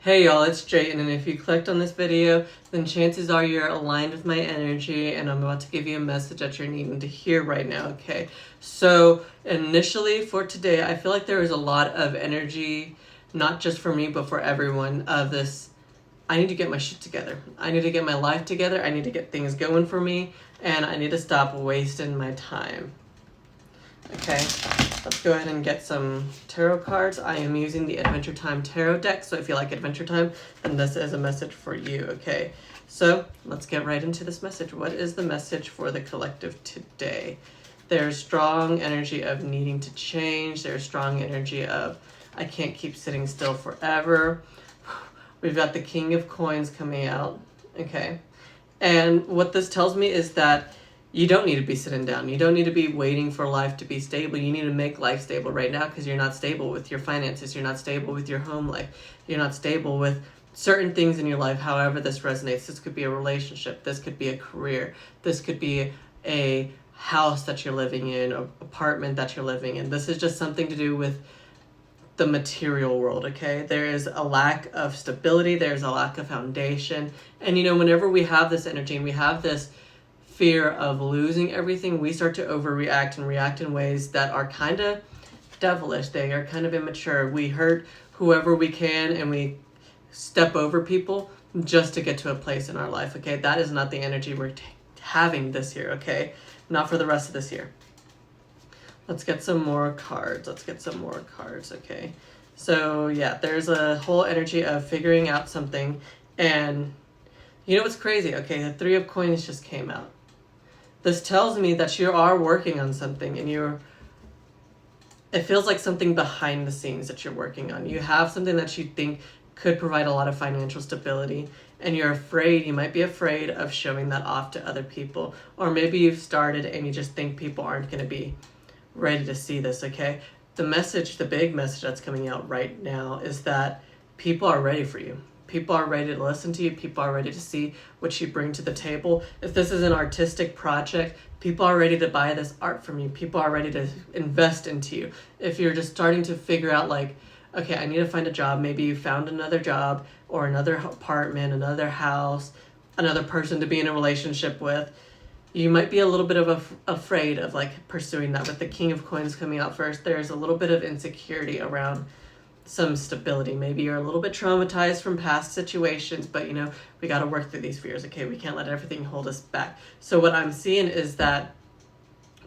Hey y'all, it's Jayden, and if you clicked on this video, then chances are you're aligned with my energy, and I'm about to give you a message that you're needing to hear right now, okay? So, initially for today, I feel like there is a lot of energy, not just for me, but for everyone, of this, I need to get my shit together. I need to get my life together, I need to get things going for me, and I need to stop wasting my time. Okay, let's go ahead and get some tarot cards. I am using the Adventure Time Tarot deck, so if you like Adventure Time, then this is a message for you, okay? So let's get right into this message. What is the message for the collective today? There's strong energy of needing to change. There's strong energy of I can't keep sitting still forever. We've got the King of Coins coming out, okay? And what this tells me is that you don't need to be sitting down. You don't need to be waiting for life to be stable. You need to make life stable right now because you're not stable with your finances. You're not stable with your home life. You're not stable with certain things in your life, however this resonates. This could be a relationship. This could be a career. This could be a house that you're living in, an apartment that you're living in. This is just something to do with the material world, okay? There is a lack of stability. There's a lack of foundation. And, whenever we have this energy and we have this fear of losing everything, we start to overreact and react in ways that are kind of devilish. They are kind of immature. We hurt whoever we can and we step over people just to get to a place in our life, okay? That is not the energy we're having this year, okay? Not for the rest of this year. Let's get some more cards. Okay? So, yeah, there's a whole energy of figuring out something. And you know what's crazy? Okay, the Three of Coins just came out. This tells me that you are working on something and it feels like something behind the scenes that you're working on. You have something that you think could provide a lot of financial stability and you might be afraid of showing that off to other people. Or maybe you've started and you just think people aren't going to be ready to see this, okay? The big message that's coming out right now is that people are ready for you. People are ready to listen to you. People are ready to see what you bring to the table. If this is an artistic project, people are ready to buy this art from you. People are ready to invest into you. If you're just starting to figure out okay, I need to find a job. Maybe you found another job or another apartment, another house, another person to be in a relationship with. You might be a little bit of afraid of pursuing that. With the King of Coins coming out first, there's a little bit of insecurity around some stability. Maybe you're a little bit traumatized from past situations, but we got to work through these fears, okay? We can't let everything hold us back. So what I'm seeing is that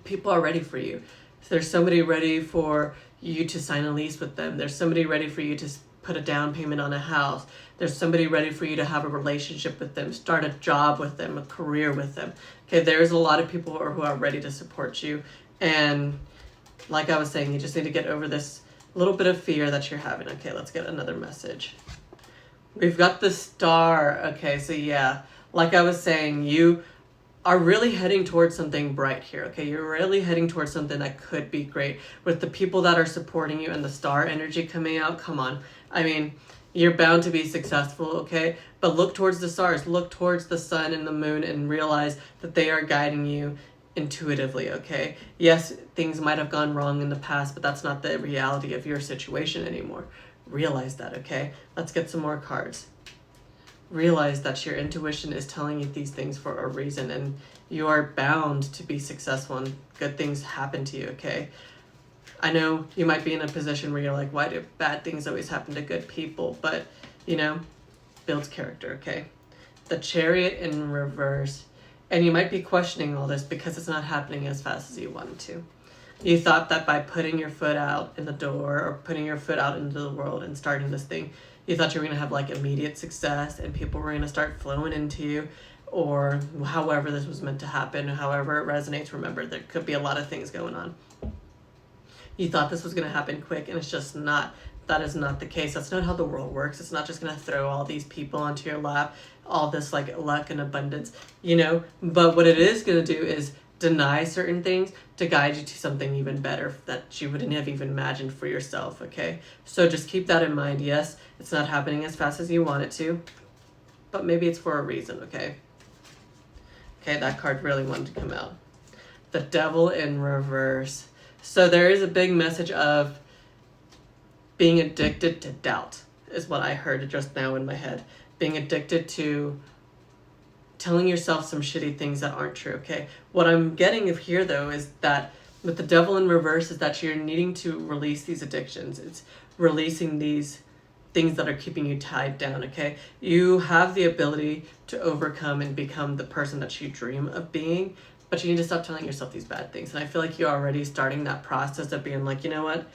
people are ready for you. There's somebody ready for you to sign a lease with them. There's somebody ready for you to put a down payment on a house. There's somebody ready for you to have a relationship with them, start a job with them, a career with them. Okay, there's a lot of people who are ready to support you. And like I was saying, you just need to get over this little bit of fear that you're having. Okay, let's get another message. We've got the Star. Okay, so yeah, like I was saying, you are really heading towards something bright here, okay? You're really heading towards something that could be great. With the people that are supporting you and the Star energy coming out, come on. I mean, you're bound to be successful, okay? But look towards the stars, look towards the sun and the moon and realize that they are guiding you intuitively, okay? Yes, things might have gone wrong in the past, but that's not the reality of your situation anymore. Realize that, okay? Let's get some more cards. Realize that your intuition is telling you these things for a reason, and you are bound to be successful and good things happen to you, okay? I know you might be in a position where you're like, why do bad things always happen to good people? But, builds character, okay? The Chariot in reverse. And you might be questioning all this because it's not happening as fast as you want it to. You thought that by putting your foot out in the door or putting your foot out into the world and starting this thing, you thought you were going to have immediate success and people were going to start flowing into you, or however this was meant to happen, however it resonates. Remember, there could be a lot of things going on. You thought this was going to happen quick, and it's just not. That is not the case. That's not how the world works. It's not just going to throw all these people onto your lap, all this luck and abundance, But what it is going to do is deny certain things to guide you to something even better that you wouldn't have even imagined for yourself, okay? So just keep that in mind. Yes, it's not happening as fast as you want it to, but maybe it's for a reason, okay? Okay, that card really wanted to come out. The Devil in reverse. So there is a big message of being addicted to doubt. is what I heard just now in my head. Being addicted to telling yourself some shitty things that aren't true, okay? What I'm getting of here, though, is that with the devil in reverse is that you're needing to release these addictions. It's releasing these things that are keeping you tied down, okay? You have the ability to overcome and become the person that you dream of being, but you need to stop telling yourself these bad things. And I feel like you're already starting that process of being like, you know what?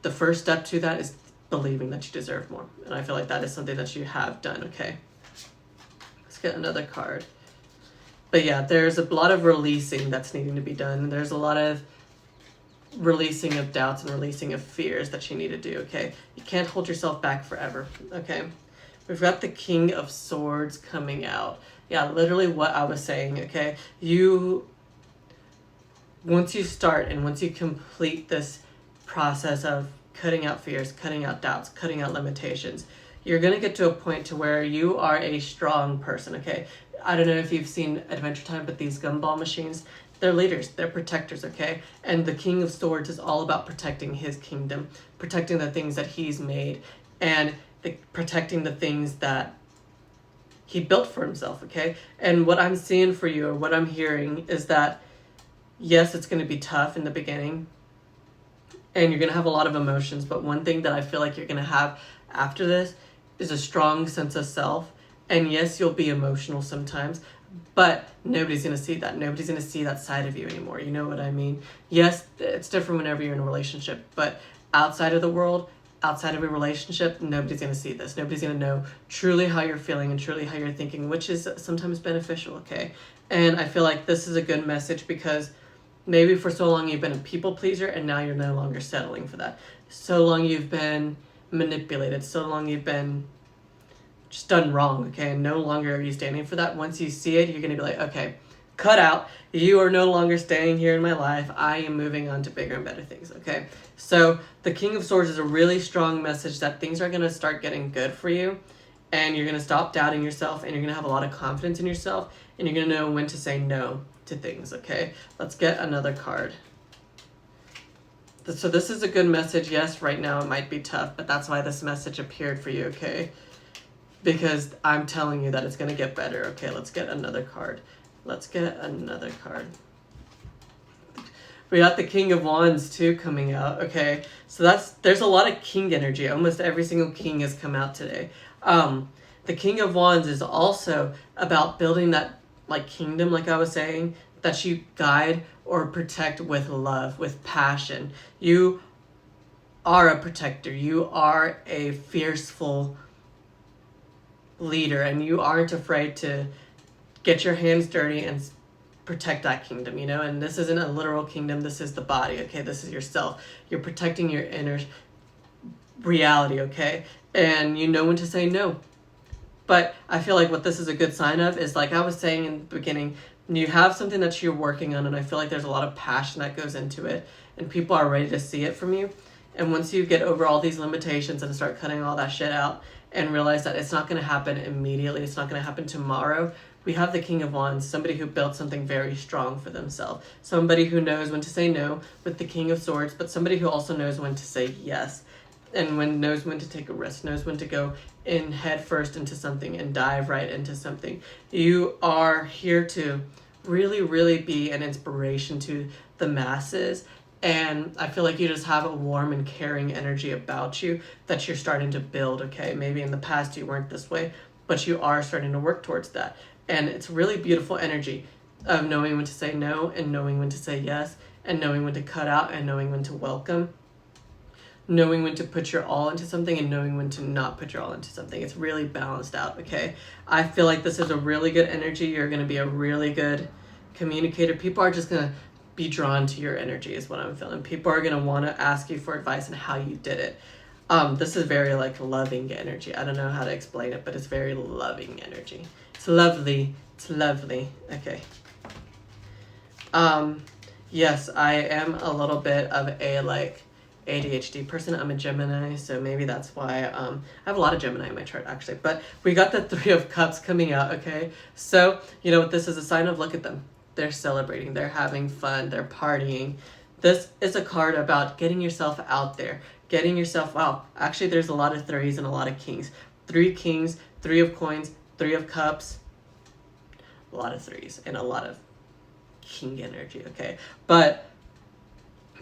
The first step to that is believing that you deserve more. And I feel like that is something that you have done, okay? Let's get another card. But yeah, there's a lot of releasing that's needing to be done. There's a lot of releasing of doubts and releasing of fears that you need to do, okay? You can't hold yourself back forever, okay? We've got the King of Swords coming out. Yeah, literally what I was saying, okay? Once you start and once you complete this process of cutting out fears, cutting out doubts, cutting out limitations, you're going to get to a point to where you are a strong person, okay? I don't know if you've seen Adventure Time, but these gumball machines, they're leaders, they're protectors, okay? And the King of Swords is all about protecting his kingdom, protecting the things that he's made, and protecting the things that he built for himself, okay? And what I'm seeing for you, or what I'm hearing, is that yes, it's going to be tough in the beginning, and you're going to have a lot of emotions, but one thing that I feel like you're going to have after this is a strong sense of self. And yes, you'll be emotional sometimes, but nobody's going to see that. Nobody's going to see that side of you anymore. You know what I mean? Yes, it's different whenever you're in a relationship, but outside of the world, outside of a relationship, nobody's going to see this. Nobody's going to know truly how you're feeling and truly how you're thinking, which is sometimes beneficial, okay? And I feel like this is a good message because maybe for so long you've been a people pleaser and now you're no longer settling for that. So long you've been manipulated. So long you've been just done wrong, okay? And no longer are you standing for that. Once you see it, you're going to be like, okay, cut out. You are no longer staying here in my life. I am moving on to bigger and better things, okay? So the King of Swords is a really strong message that things are going to start getting good for you, and you're going to stop doubting yourself, and you're going to have a lot of confidence in yourself, and you're going to know when to say no to things, okay? Let's get another card. So this is a good message. Yes, right now it might be tough, but that's why this message appeared for you, okay? Because I'm telling you that it's going to get better. Okay, let's get another card. Let's get another card. We got the King of Wands too coming out. Okay, so there's a lot of king energy. Almost every single king has come out today. The King of Wands is also about building that like kingdom, like I was saying, that you guide or protect with love, with passion. You are a protector. You are a fearful leader, and you aren't afraid to get your hands dirty and protect that kingdom, you know? And this isn't a literal kingdom, this is the body, okay? This is yourself. You're protecting your inner reality, okay? And you know when to say no. But I feel like what this is a good sign of is, like I was saying in the beginning, you have something that you're working on, and I feel like there's a lot of passion that goes into it, and people are ready to see it from you. And once you get over all these limitations and start cutting all that shit out and realize that it's not going to happen immediately, it's not going to happen tomorrow, we have the King of Wands, somebody who built something very strong for themselves. Somebody who knows when to say no with the King of Swords, but somebody who also knows when to say yes. And knows when to take a risk, knows when to go in head first into something and dive right into something. You are here to really, really be an inspiration to the masses. And I feel like you just have a warm and caring energy about you that you're starting to build, okay? Maybe in the past you weren't this way, but you are starting to work towards that. And it's really beautiful energy of knowing when to say no and knowing when to say yes and knowing when to cut out and knowing when to welcome. Knowing when to put your all into something and knowing when to not put your all into something. It's really balanced out, okay? I feel like this is a really good energy. You're going to be a really good communicator. People are just going to be drawn to your energy is what I'm feeling. People are going to want to ask you for advice on how you did it. This is very like loving energy. I don't know how to explain it, but it's very loving energy. It's lovely. It's lovely. Okay. Yes, I am a little bit of a like ADHD person. I'm a Gemini, so maybe that's why I have a lot of Gemini in my chart actually. But we got the Three of Cups coming out, okay? So, you know what this is a sign of? Look at them. They're celebrating, they're having fun, they're partying. This is a card about getting yourself out there, getting yourself, wow, actually there's a lot of threes and a lot of kings. 3 kings, 3 of coins, 3 of cups, a lot of threes and a lot of king energy, okay? But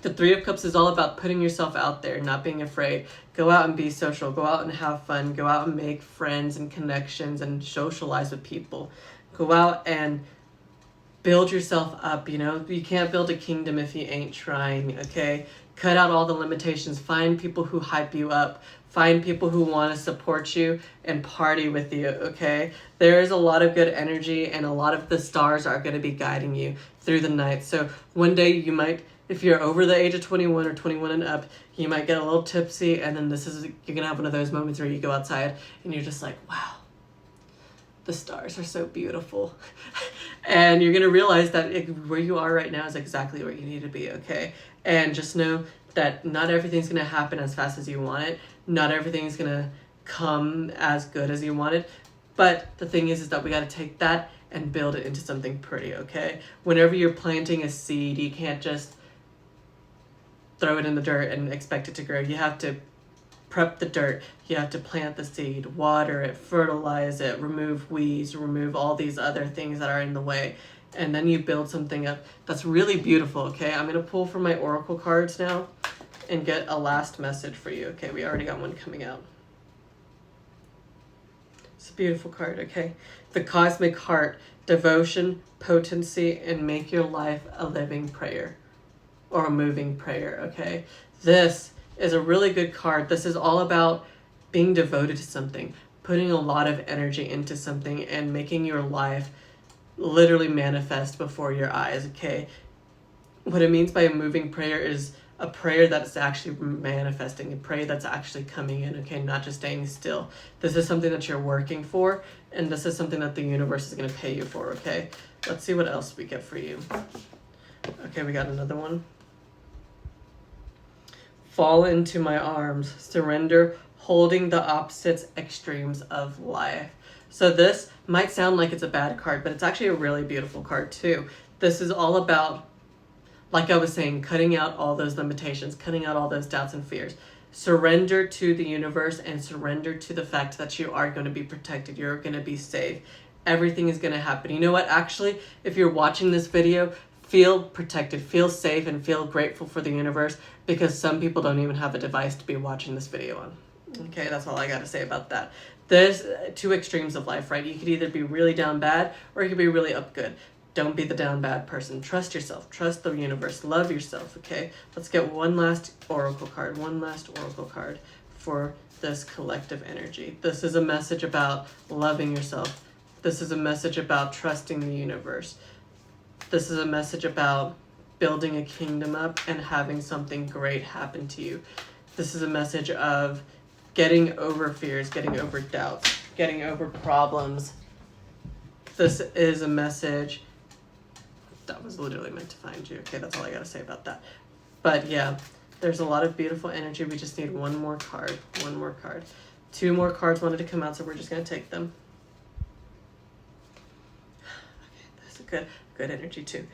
the 3 of Cups is all about putting yourself out there, not being afraid. Go out and be social. Go out and have fun. Go out and make friends and connections and socialize with people. Go out and build yourself up, you know? You can't build a kingdom if you ain't trying, okay? Cut out all the limitations. Find people who hype you up. Find people who want to support you and party with you, okay? There is a lot of good energy, and a lot of the stars are going to be guiding you through the night. So one day you might, if you're over the age of 21 or 21 and up, you might get a little tipsy, and then you're going to have one of those moments where you go outside and you're just like, wow, the stars are so beautiful. And you're going to realize that where you are right now is exactly where you need to be, okay? And just know that not everything's going to happen as fast as you want it. Not everything's going to come as good as you want it. But the thing is that we got to take that and build it into something pretty, okay? Whenever you're planting a seed, you can't just throw it in the dirt and expect it to grow. You have to prep the dirt. You have to plant the seed, water it, fertilize it, remove weeds, remove all these other things that are in the way. And then you build something up that's really beautiful, okay? I'm going to pull from my oracle cards now and get a last message for you, okay? We already got one coming out. It's a beautiful card, okay? The Cosmic Heart, devotion, potency, and make your life a living prayer or a moving prayer, okay? This is a really good card. This is all about being devoted to something, putting a lot of energy into something, and making your life literally manifest before your eyes, okay? What it means by a moving prayer is a prayer that's actually manifesting, a prayer that's actually coming in, okay? Not just staying still. This is something that you're working for, and this is something that the universe is going to pay you for, okay? Let's see what else we get for you. Okay, we got another one. Fall into my arms, surrender, holding the opposites extremes of life. So this might sound like it's a bad card, but it's actually a really beautiful card too. This is all about, like I was saying, cutting out all those limitations, cutting out all those doubts and fears. Surrender to the universe and surrender to the fact that you are going to be protected. You're going to be safe. Everything is going to happen. You know what? Actually, if you're watching this video, feel protected, feel safe, and feel grateful for the universe, because some people don't even have a device to be watching this video on. Okay, that's all I got to say about that. There's 2 extremes of life, right? You could either be really down bad or you could be really up good. Don't be the down bad person. Trust yourself. Trust the universe. Love yourself, okay? Let's get one last oracle card. One last oracle card for this collective energy. This is a message about loving yourself. This is a message about trusting the universe. This is a message about building a kingdom up and having something great happen to you. This is a message of getting over fears, getting over doubts, getting over problems. This is a message that was literally meant to find you. Okay, that's all I gotta say about that. But yeah, there's a lot of beautiful energy. We just need one more card. One more card. 2 more cards wanted to come out, so we're just gonna take them. Okay, that's a good energy too.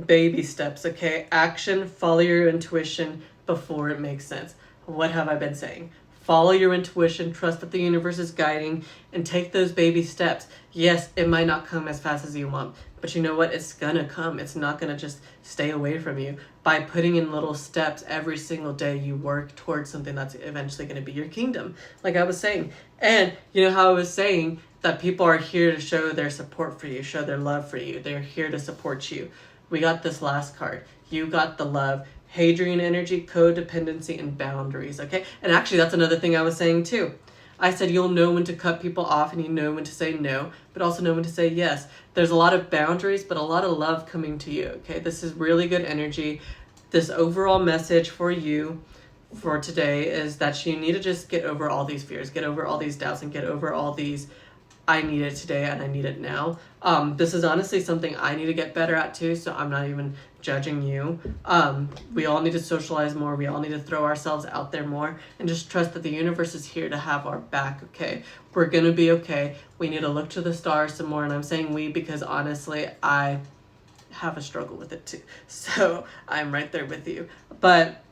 Baby steps, okay? Action, follow your intuition before it makes sense. What have I been saying? Follow your intuition, trust that the universe is guiding, and take those baby steps. Yes, it might not come as fast as you want, but you know what? It's gonna come. It's not gonna just stay away from you. By putting in little steps every single day, you work towards something that's eventually gonna be your kingdom, like I was saying. And you know how I was saying that people are here to show their support for you, show their love for you. They're here to support you. We got this last card. You got the love. Hadrian energy, codependency, and boundaries, okay? And actually, that's another thing I was saying too. I said you'll know when to cut people off and you know when to say no, but also know when to say yes. There's a lot of boundaries, but a lot of love coming to you, okay? This is really good energy. This overall message for you for today is that you need to just get over all these fears, get over all these doubts, and get over all these I need it today and I need it now. This is honestly something I need to get better at too, so I'm not even judging you. We all need to socialize more. We all need to throw ourselves out there more and just trust that the universe is here to have our back, okay? We're going to be okay. We need to look to the stars some more, and I'm saying we because honestly, I have a struggle with it too. So I'm right there with you. But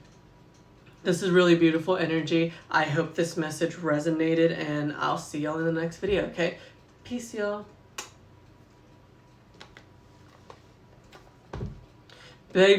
This is really beautiful energy. I hope this message resonated, and I'll see y'all in the next video, okay? Peace, y'all. Baby.